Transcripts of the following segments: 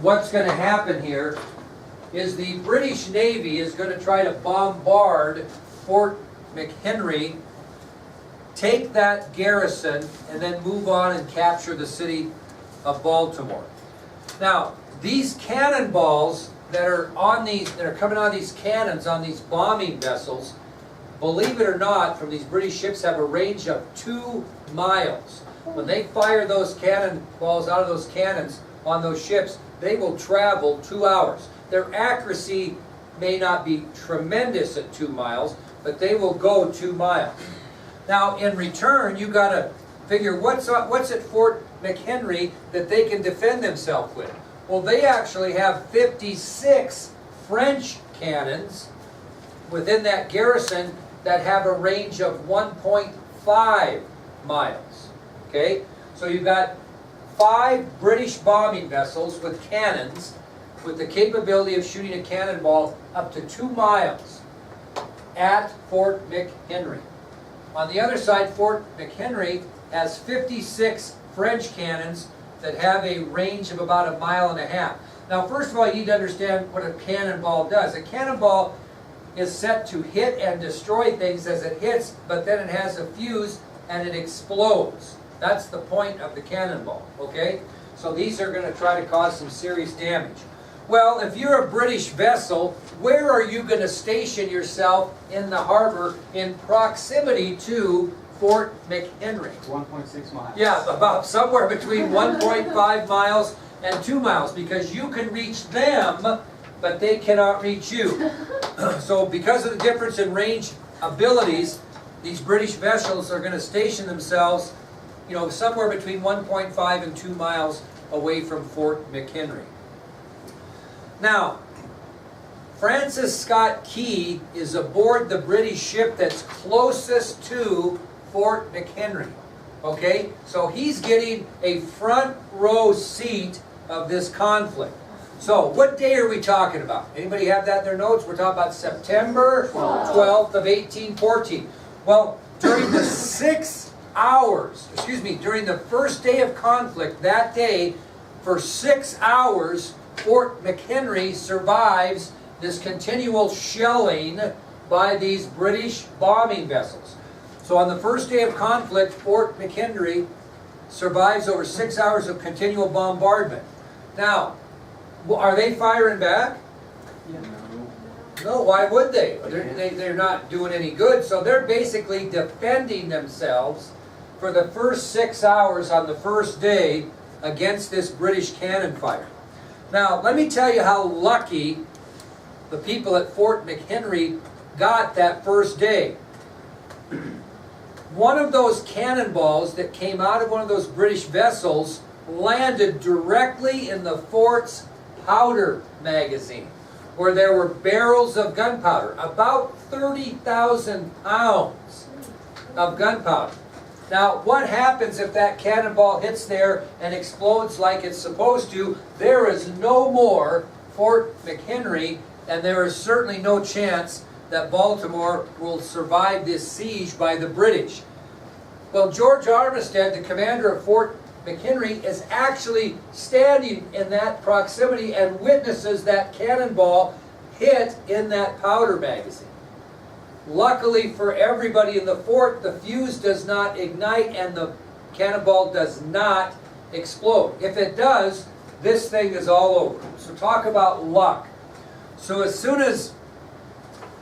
what's going to happen here is the British Navy is going to try to bombard Fort McHenry, take that garrison, and then move on and capture the city of Baltimore. Now, these cannonballs that are coming out of these cannons on these bombing vessels, believe it or not, from these British ships have a range of 2 miles. When they fire those cannonballs out of those cannons on those ships, they will travel 2 hours. Their accuracy may not be tremendous at 2 miles, but they will go 2 miles. Now, in return, you got to figure what's at Fort McHenry that they can defend themselves with. Well, they actually have 56 French cannons within that garrison that have a range of 1.5 miles. Okay? So you've got 5 British bombing vessels with cannons with the capability of shooting a cannonball up to 2 miles at Fort McHenry. On the other side, Fort McHenry has 56 French cannons that have a range of about 1.5 miles. Now, first of all, you need to understand what a cannonball does. A cannonball is set to hit and destroy things as it hits, but then it has a fuse and it explodes. That's the point of the cannonball, okay? So these are going to try to cause some serious damage. Well, if you're a British vessel, where are you going to station yourself in the harbor in proximity to Fort McHenry? 1.6 miles. Yeah, about somewhere between 1.5 miles and 2 miles, because you can reach them, but they cannot reach you. So because of the difference in range abilities, these British vessels are going to station themselves, somewhere between 1.5 and 2 miles away from Fort McHenry. Now, Francis Scott Key is aboard the British ship that's closest to Fort McHenry. Okay? So he's getting a front row seat of this conflict. So, what day are we talking about? Anybody have that in their notes? We're talking about September 12th of 1814. Well, during the during the first day of conflict, that day, for 6 hours, Fort McHenry survives this continual shelling by these British bombing vessels. So on the first day of conflict, Fort McHenry survives over 6 hours of continual bombardment. Now, are they firing back? No, why would they? They're not doing any good, so they're basically defending themselves for the first 6 hours on the first day against this British cannon fire. Now, let me tell you how lucky the people at Fort McHenry got that first day. One of those cannonballs that came out of one of those British vessels landed directly in the fort's powder magazine, where there were barrels of gunpowder, about 30,000 pounds of gunpowder. Now, what happens if that cannonball hits there and explodes like it's supposed to? There is no more Fort McHenry, and there is certainly no chance that Baltimore will survive this siege by the British. Well, George Armistead, the commander of Fort McHenry, is actually standing in that proximity and witnesses that cannonball hit in that powder magazine. Luckily for everybody in the fort, the fuse does not ignite and the cannonball does not explode. If it does, this thing is all over. So talk about luck. So as soon as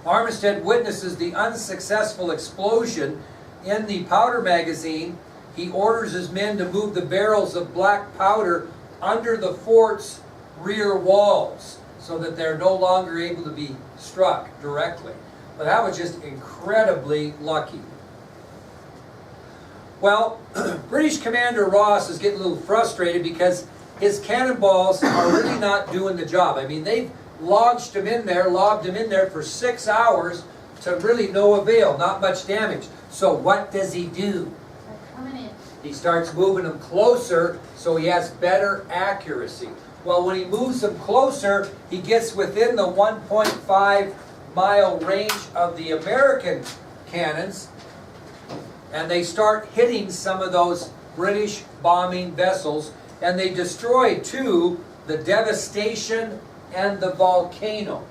Armistead witnesses the unsuccessful explosion in the powder magazine, he orders his men to move the barrels of black powder under the fort's rear walls so that they're no longer able to be struck directly. But that was just incredibly lucky. Well, British Commander Ross is getting a little frustrated because his cannonballs are really not doing the job. I mean, they've lobbed him in there for 6 hours to really no avail, not much damage. So what does he do? He starts moving them closer so he has better accuracy. Well, when he moves them closer, he gets within the 1.5 mile range of the American cannons, and they start hitting some of those British bombing vessels, and they destroy 2 the Devastation and the Volcano.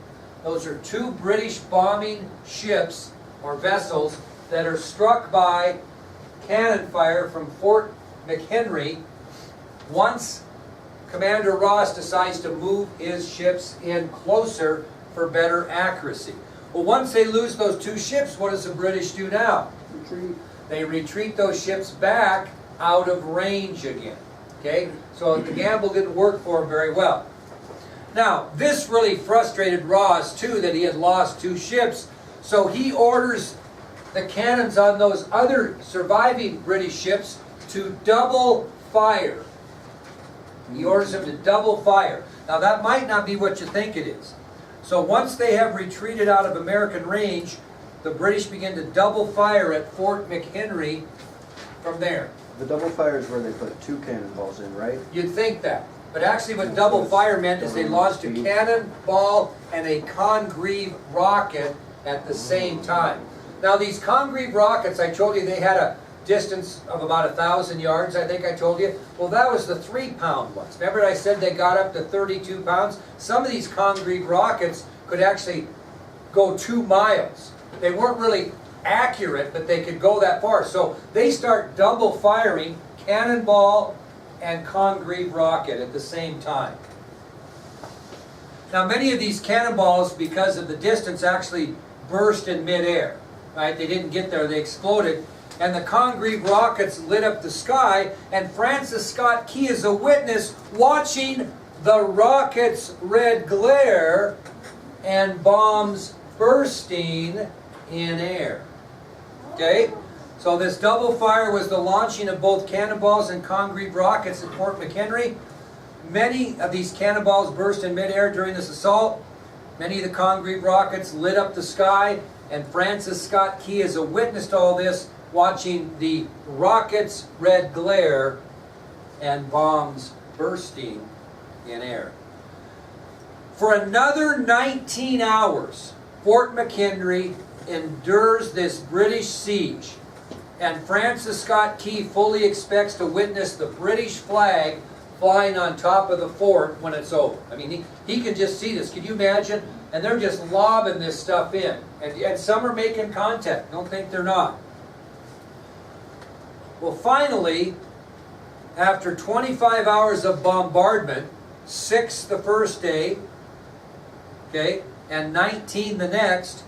Those are two British bombing ships or vessels that are struck by cannon fire from Fort McHenry once Commander Ross decides to move his ships in closer for better accuracy. Well, once they lose those two ships, what does the British do now? Retreat. They retreat those ships back out of range again. Okay? So the gamble didn't work for him very well. Now, this really frustrated Ross too, that he had lost two ships. So he orders the cannons on those other surviving British ships to double fire. He orders them to double fire. Now that might not be what you think it is. So once they have retreated out of American range, the British begin to double fire at Fort McHenry from there. The double fire is where they put two cannonballs in, right? You'd think that. But actually what double fire meant is they launched a cannonball and a Congreve rocket at the same time. Now these Congreve rockets, I told you they had a distance of about 1,000 yards, I think I told you. Well, that was the 3-pound ones. Remember I said they got up to 32 pounds? Some of these Congreve rockets could actually go 2 miles. They weren't really accurate, but they could go that far. So they start double firing cannonball and Congreve rocket at the same time. Now many of these cannonballs, because of the distance, actually burst in midair. Right? They didn't get there, they exploded. And the Congreve rockets lit up the sky, and Francis Scott Key is a witness watching the rockets' red glare and bombs bursting in air. Okay? So this double fire was the launching of both cannonballs and Congreve rockets at Fort McHenry. Many of these cannonballs burst in midair during this assault. Many of the Congreve rockets lit up the sky, and Francis Scott Key is a witness to all this, watching the rockets' red glare and bombs bursting in air. For another 19 hours, Fort McHenry endures this British siege, and Francis Scott Key fully expects to witness the British flag flying on top of the fort when it's over. I mean, he can just see this. Can you imagine? And they're just lobbing this stuff in. And some are making contact. Don't think they're not. Well, finally, after 25 hours of bombardment, 6 the first day, okay, and 19 the next,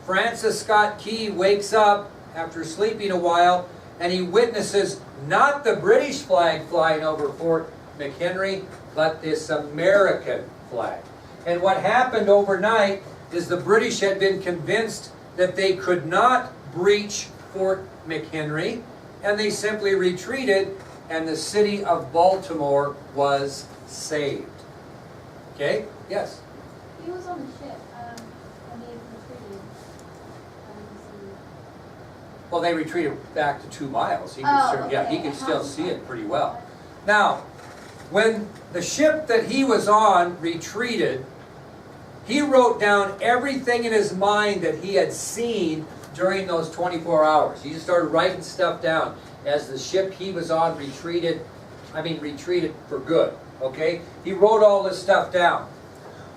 Francis Scott Key wakes up after sleeping a while, and he witnesses not the British flag flying over Fort McHenry, but this American flag. And what happened overnight is the British had been convinced that they could not breach Fort McHenry, and they simply retreated, and the city of Baltimore was saved. Okay? Yes? He was on the ship when they retreated. Well, they retreated back to 2 miles. He could Oh, certainly, yeah, he okay. could still see it pretty well. Now, when the ship that he was on retreated, he wrote down everything in his mind that he had seen during those 24 hours. He just started writing stuff down as the ship he was on retreated for good, okay? He wrote all this stuff down.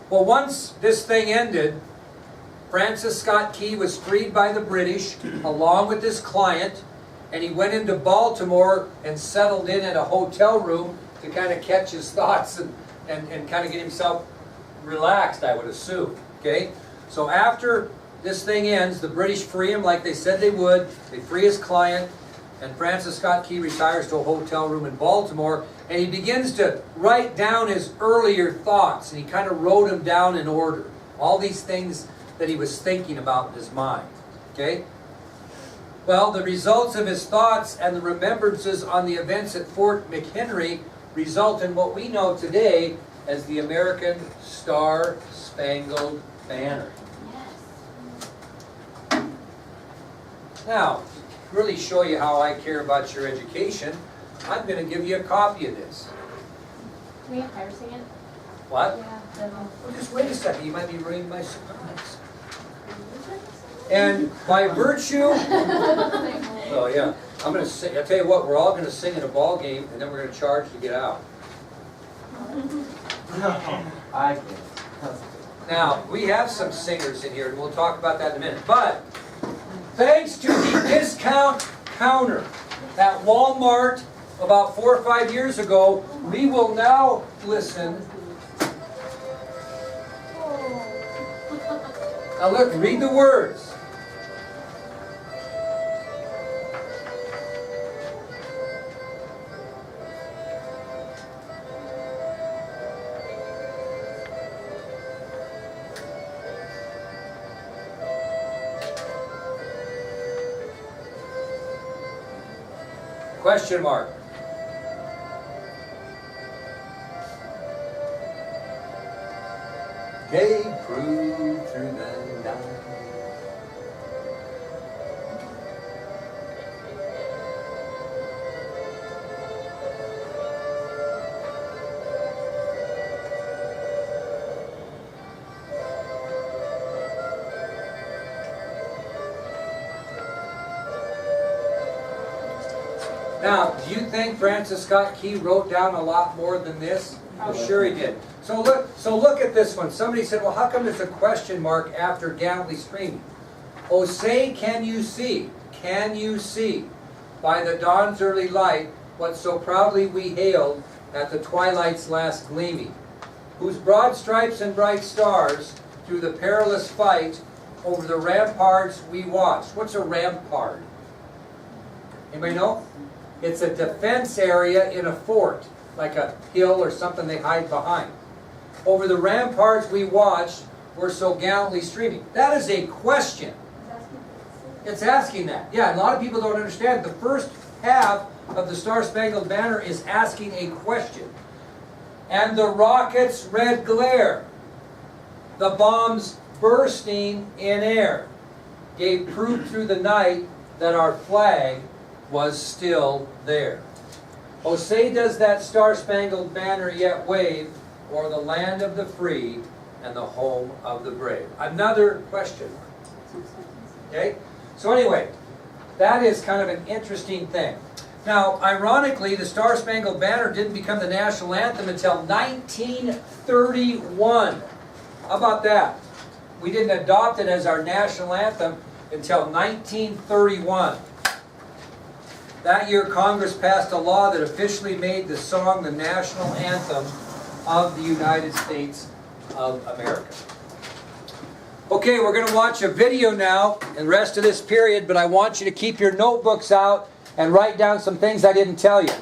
Well, once this thing ended, Francis Scott Key was freed by the British along with his client, and he went into Baltimore and settled in at a hotel room to kind of catch his thoughts and kind of get himself relaxed, I would assume, okay? So after this thing ends, the British free him like they said they would. They free his client, and Francis Scott Key retires to a hotel room in Baltimore, and he begins to write down his earlier thoughts, and he kind of wrote them down in order. All these things that he was thinking about in his mind, okay? Well, the results of his thoughts and the remembrances on the events at Fort McHenry result in what we know today as the American Star-Spangled Banner. Yes. Now, to really show you how I care about your education, I'm going to give you a copy of this. Can we have Tyler sing it? What? Yeah. Well, just wait a second. You might be ruining my surprise. And by virtue... Oh, yeah. I'm going to sing. I'll tell you what, we're all going to sing in a ball game, and then we're going to charge to get out. I get it. Now, we have some singers in here, and we'll talk about that in a minute. But thanks to the discount counter at Walmart about 4 or 5 years ago, we will now listen. Now look, read the words. Question mark. Gave proof through the night. Now, do you think Francis Scott Key wrote down a lot more than this? I'm sure he did. So look at this one. Somebody said, well, how come there's a question mark after gallantly streaming? Oh, say, can you see? Can you see? By the dawn's early light, what so proudly we hailed at the twilight's last gleaming, whose broad stripes and bright stars, through the perilous fight, over the ramparts we watched. What's a rampart? Anybody know? It's a defense area in a fort, like a hill or something they hide behind. Over the ramparts we watched were so gallantly streaming. That is a question. It's asking that. Yeah, a lot of people don't understand. The first half of the Star-Spangled Banner is asking a question. And the rocket's red glare, the bombs bursting in air, gave proof through the night that our flag was still there. Oh, say does that Star-Spangled Banner yet wave o'er the land of the free and the home of the brave? Another question. Okay? So anyway, that is kind of an interesting thing. Now, ironically, the Star-Spangled Banner didn't become the national anthem until 1931. How about that? We didn't adopt it as our national anthem until 1931. That year, Congress passed a law that officially made the song the national anthem of the United States of America. Okay, we're going to watch a video now and the rest of this period, but I want you to keep your notebooks out and write down some things I didn't tell you.